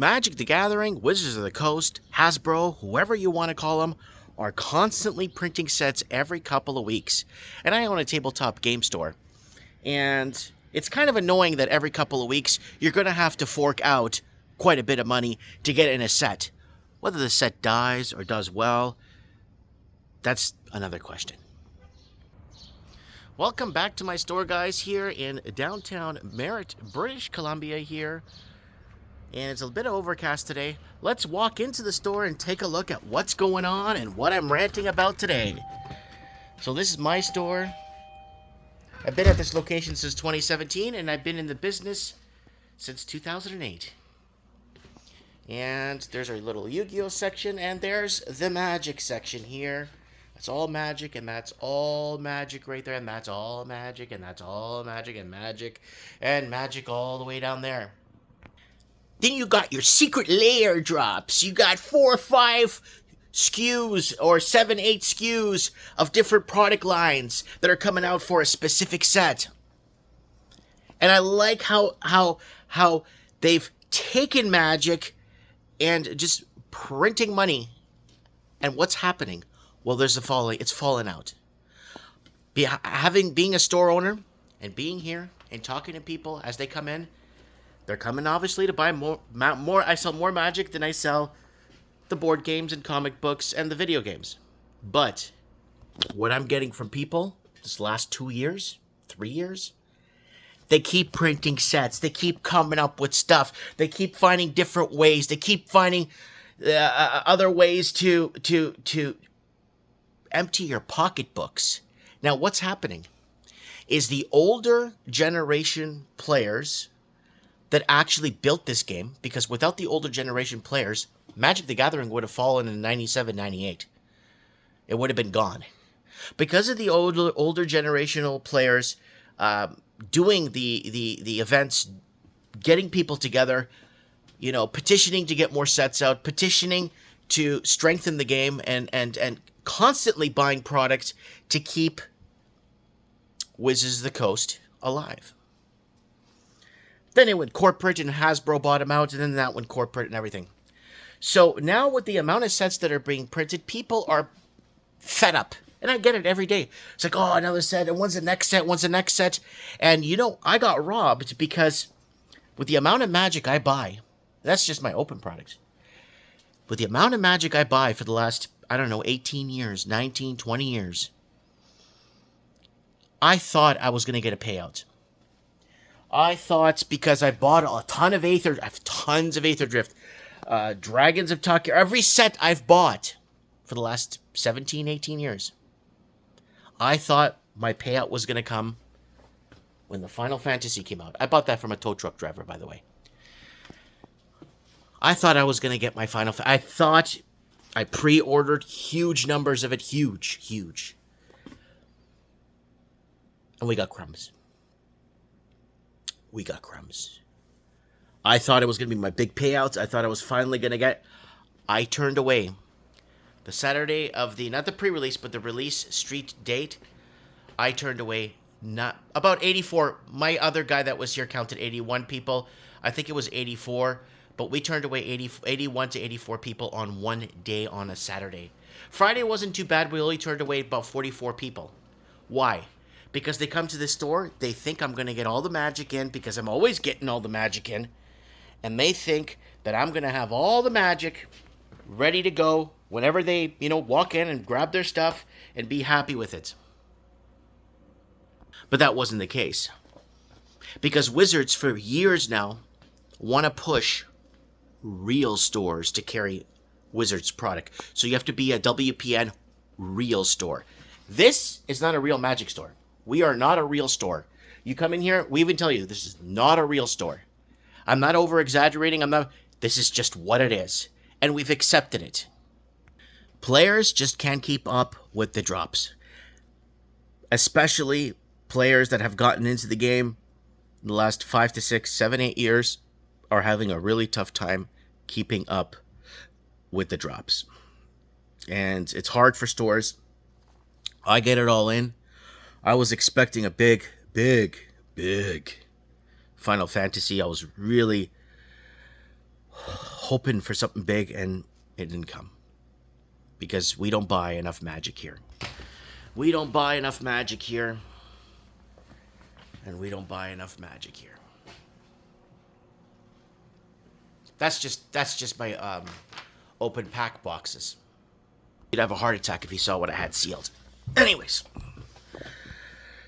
Magic the Gathering, Wizards of the Coast, Hasbro, whoever you want to call them, are constantly printing sets every couple of weeks. And I own a tabletop game store. And it's kind of annoying that every couple of weeks you're going to have to fork out quite a bit of money to get in a set. Whether the set dies or does well, that's another question. Welcome back to my store, guys, here in downtown Merritt, British Columbia here. And it's a bit overcast today. Let's walk into the store and take a look at what's going on and what I'm ranting about today. So this is my store. I've been at this location since 2017, and I've been in the business since 2008. And there's our little Yu-Gi-Oh section, and there's the Magic section here. That's all Magic, and that's all Magic right there, and that's all Magic, and that's all Magic, and Magic all the way down there. Then you got your Secret Lair drops. You got 4 or 5 SKUs or 7, 8 SKUs of different product lines that are coming out for a specific set. And I like how they've taken Magic and just printing money. And what's happening? Well, there's a falling. It's fallen out. Being a store owner and being here and talking to people as they come in, they're coming obviously to buy more. I sell more Magic than I sell the board games and comic books and the video games. But what I'm getting from people this last 2 years, 3 years, they keep printing sets. They keep coming up with stuff. They keep finding different ways. They keep finding other ways to empty your pocketbooks. Now, what's happening is the older generation players that actually built this game, because without the older generation players, Magic the Gathering would have fallen in 97, 98. It would have been gone. Because of the older generational players doing the events, getting people together, petitioning to get more sets out, petitioning to strengthen the game, and constantly buying product to keep Wizards of the Coast alive. Then it went corporate, and Hasbro bought them out, and then that went corporate and everything. So now with the amount of sets that are being printed, people are fed up. And I get it every day. It's like, oh, another set, and when's the next set, when's the next set? And, I got robbed because with the amount of Magic I buy, that's just my open products. With the amount of Magic I buy for the last, 18 years, 19, 20 years, I thought I was going to get a payout. I thought because I bought a ton of Aether, I have tons of Aether Drift, Dragons of Tucker, every set I've bought for the last 17, 18 years. I thought my payout was going to come when the Final Fantasy came out. I bought that from a tow truck driver, by the way. I thought I was going to get my I thought I pre-ordered huge numbers of it, huge. And we got crumbs. I thought it was going to be my big payouts. I thought I was finally going to get. I turned away. The Saturday of not the pre-release, but the release street date, I turned away about 84. My other guy that was here counted 81 people. I think it was 84, but we turned away 81 to 84 people on one day on a Saturday. Friday wasn't too bad. We only turned away about 44 people. Why? Because they come to the store, they think I'm going to get all the Magic in, because I'm always getting all the Magic in, and they think that I'm going to have all the Magic ready to go whenever they, walk in and grab their stuff and be happy with it. But that wasn't the case. Because Wizards, for years now, want to push real stores to carry Wizards product. So you have to be a WPN real store. This is not a real Magic store. We are not a real store. You come in here, we even tell you, this is not a real store. I'm not over-exaggerating. This is just what it is. And we've accepted it. Players just can't keep up with the drops. Especially players that have gotten into the game in the last 5 to 6, 7, 8 years are having a really tough time keeping up with the drops. And it's hard for stores. I get it all in. I was expecting a big Final Fantasy. I was really hoping for something big, and it didn't come. Because we don't buy enough magic here. We don't buy enough magic here. And we don't buy enough magic here. That's just my open pack boxes. You'd have a heart attack if you saw what I had sealed. Anyways.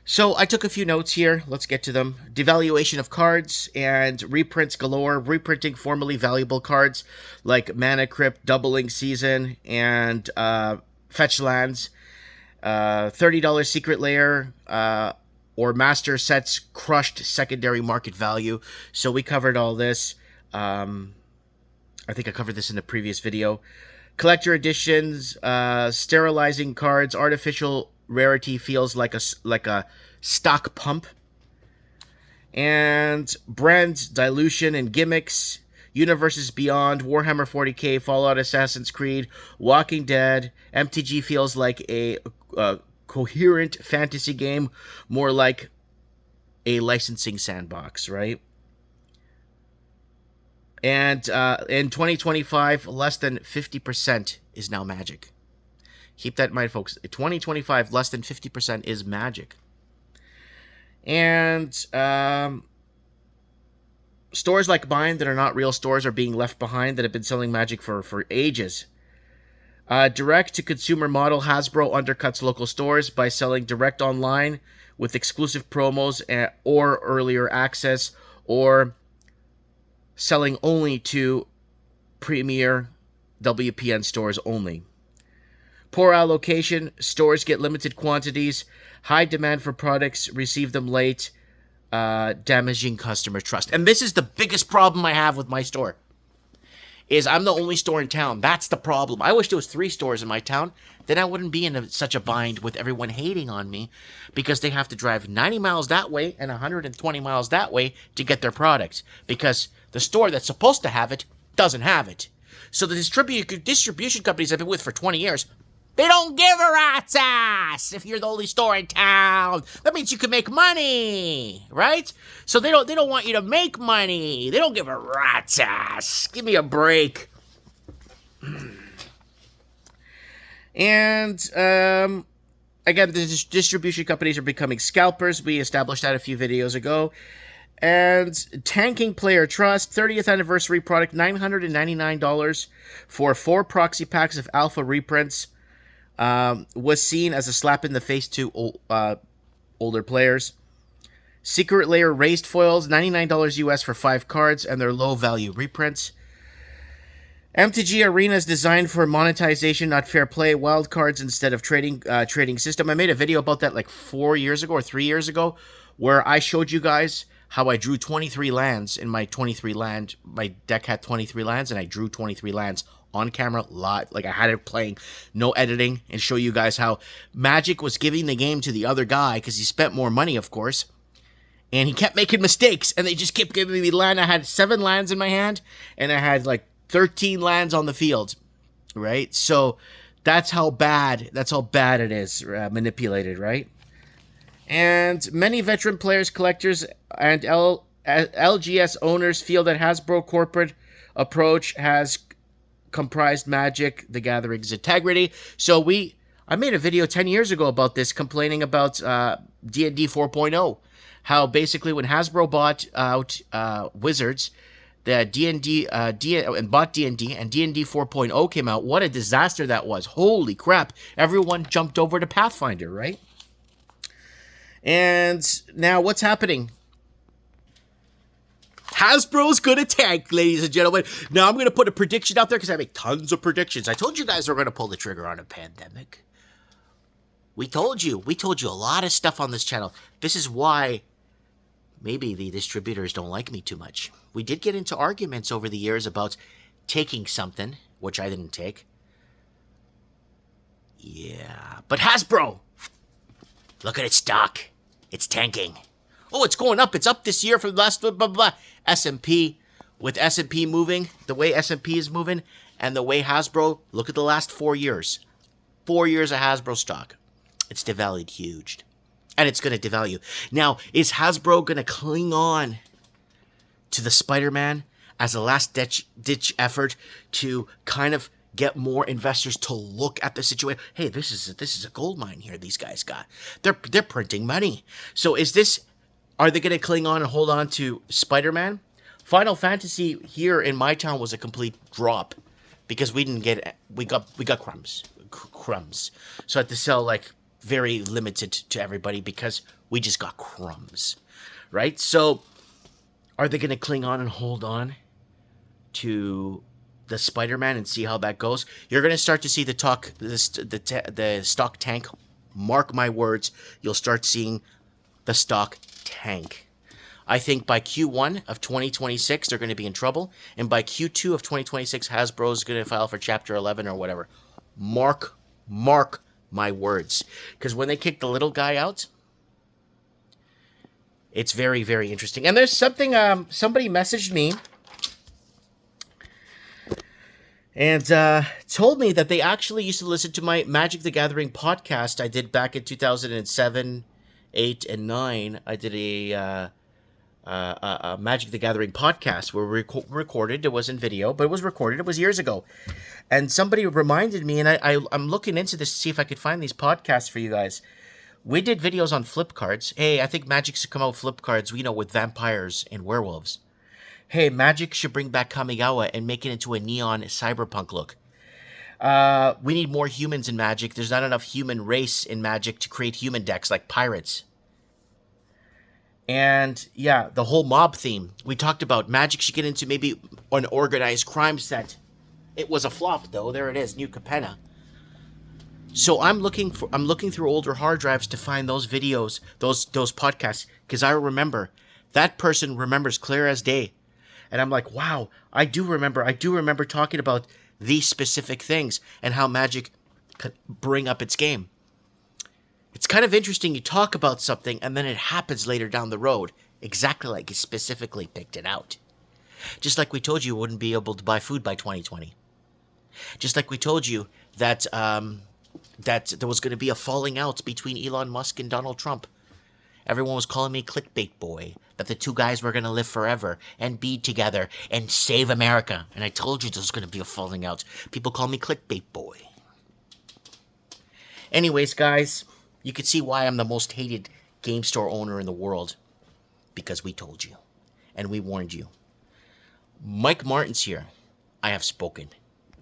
So I took a few notes here. Let's get to them. Devaluation of cards and reprints galore. Reprinting formerly valuable cards like Mana Crypt, Doubling Season, and Fetch Lands. $30 Secret Lair or Master Sets crushed secondary market value. So we covered all this. I think I covered this in the previous video. Collector editions, sterilizing cards, artificial rarity feels like a stock pump, and brand dilution and gimmicks, universes beyond, Warhammer 40k, Fallout, Assassin's Creed, Walking Dead. MTG feels like a coherent fantasy game, more like a licensing sandbox, right? And in 2025, less than 50% is now Magic. Keep that in mind, folks. 2025, less than 50% is Magic. And stores like mine that are not real stores are being left behind that have been selling Magic for ages. Direct-to-consumer model, Hasbro undercuts local stores by selling direct online with exclusive promos or earlier access, or selling only to premier WPN stores only. Poor allocation, stores get limited quantities, high demand for products, receive them late, damaging customer trust. And this is the biggest problem I have with my store, is I'm the only store in town. That's the problem. I wish there was 3 stores in my town. Then I wouldn't be in such a bind with everyone hating on me because they have to drive 90 miles that way and 120 miles that way to get their product, because the store that's supposed to have it doesn't have it. So the distribution companies I've been with for 20 years, they don't give a rat's ass if you're the only store in town. That means you can make money, right? So they don't want you to make money. They don't give a rat's ass. Give me a break. And again, the distribution companies are becoming scalpers. We established that a few videos ago. And tanking player trust, 30th anniversary product, $999 for 4 proxy packs of alpha reprints. Was seen as a slap in the face to older players. Secret Lair raised foils, $99 US for 5 cards and their low value reprints. MTG Arena is designed for monetization, not fair play. Wild cards instead of trading system. I made a video about that like 4 years ago or 3 years ago, where I showed you guys how I drew 23 lands in my 23 land. My deck had 23 lands, and I drew 23 lands on camera, live. Like, I had it playing, no editing, and show you guys how Magic was giving the game to the other guy because he spent more money, of course, and he kept making mistakes, and they just kept giving me land. I had 7 lands in my hand, and I had like 13 lands on the field, right? So that's how bad it is manipulated, right? And many veteran players, collectors, and LGS owners feel that Hasbro corporate approach has comprised Magic the Gathering's integrity. So I made a video 10 years ago about this, complaining about D&D 4.0. How basically when Hasbro bought out Wizards, the D&D and bought D&D, and D&D 4.0 came out. What a disaster that was. Holy crap. Everyone jumped over to Pathfinder, right? And now what's happening? Hasbro's gonna tank, ladies and gentlemen. Now I'm gonna put a prediction out there because I make tons of predictions. I told you guys we're gonna pull the trigger on a pandemic. We told you a lot of stuff on this channel. This is why maybe the distributors don't like me too much. We did get into arguments over the years about taking something, which I didn't take. Yeah, but Hasbro, look at its stock. It's tanking. Oh, it's going up. It's up this year from the last blah, blah, blah. S&P, with S&P moving, the way S&P is moving, and the way Hasbro, look at the last 4 years. 4 years of Hasbro stock. It's devalued huge. And it's going to devalue. Now, is Hasbro going to cling on to the Spider-Man as a last ditch effort to kind of get more investors to look at the situation. Hey, this is a gold mine here. These guys got they're printing money. So are they going to cling on and hold on to Spider-Man? Final Fantasy here in my town was a complete drop because we got crumbs. So I had to sell like very limited to everybody because we just got crumbs, right? So are they going to cling on and hold on to the Spider-Man and see how that goes? You're going to start to see the stock tank. Mark my words, you'll start seeing the stock tank. I think by Q1 of 2026, they're going to be in trouble. And by Q2 of 2026, Hasbro is going to file for Chapter 11 or whatever. Mark my words. Because when they kick the little guy out, it's very, very interesting. And there's something, somebody messaged me and told me that they actually used to listen to my Magic the Gathering podcast I did back in 2007, 8, and 9. I did a Magic the Gathering podcast where we recorded. It wasn't video, but it was recorded. It was years ago. And somebody reminded me, and I'm looking into this to see if I could find these podcasts for you guys. We did videos on flip cards. Hey, I think Magic should come out with flip cards, with vampires and werewolves. Hey, Magic should bring back Kamigawa and make it into a neon cyberpunk look. We need more humans in Magic. There's not enough human race in Magic to create human decks like pirates. And yeah, the whole mob theme. We talked about Magic should get into maybe an organized crime set. It was a flop though. There it is, New Capenna. So I'm looking through older hard drives to find those videos, those podcasts, because I remember that person remembers clear as day. And I'm like, wow, I do remember talking about these specific things and how Magic could bring up its game. It's kind of interesting. You talk about something and then it happens later down the road, exactly like you specifically picked it out. Just like we told you wouldn't be able to buy food by 2020. Just like we told you that that there was going to be a falling out between Elon Musk and Donald Trump. Everyone was calling me clickbait boy, that the two guys were going to live forever and be together and save America. And I told you there was going to be a falling out. People call me clickbait boy. Anyways, guys, you can see why I'm the most hated game store owner in the world. Because we told you. And we warned you. Mike Martin's here. I have spoken.